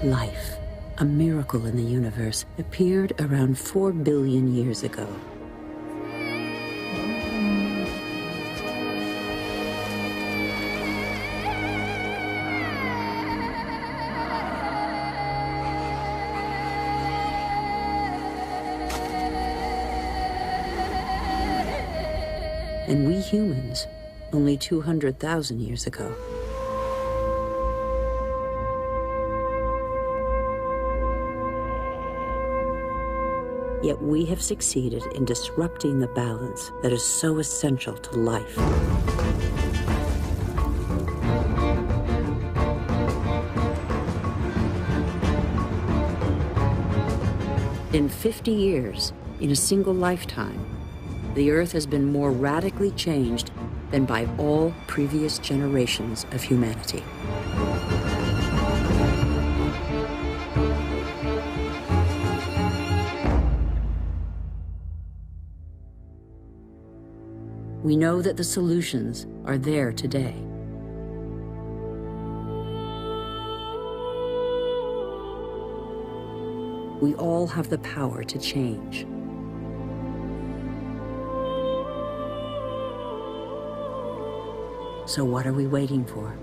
Life, a miracle in the universe, appeared around 4 billion years ago. And we humans, only 200,000 years ago. Yet we have succeeded in disrupting the balance that is so essential to life. In 50 years, in a single lifetime, the Earth has been more radically changed than by all previous generations of humanity. We know that the solutions are there today. We all have the power to change. So what are we waiting for?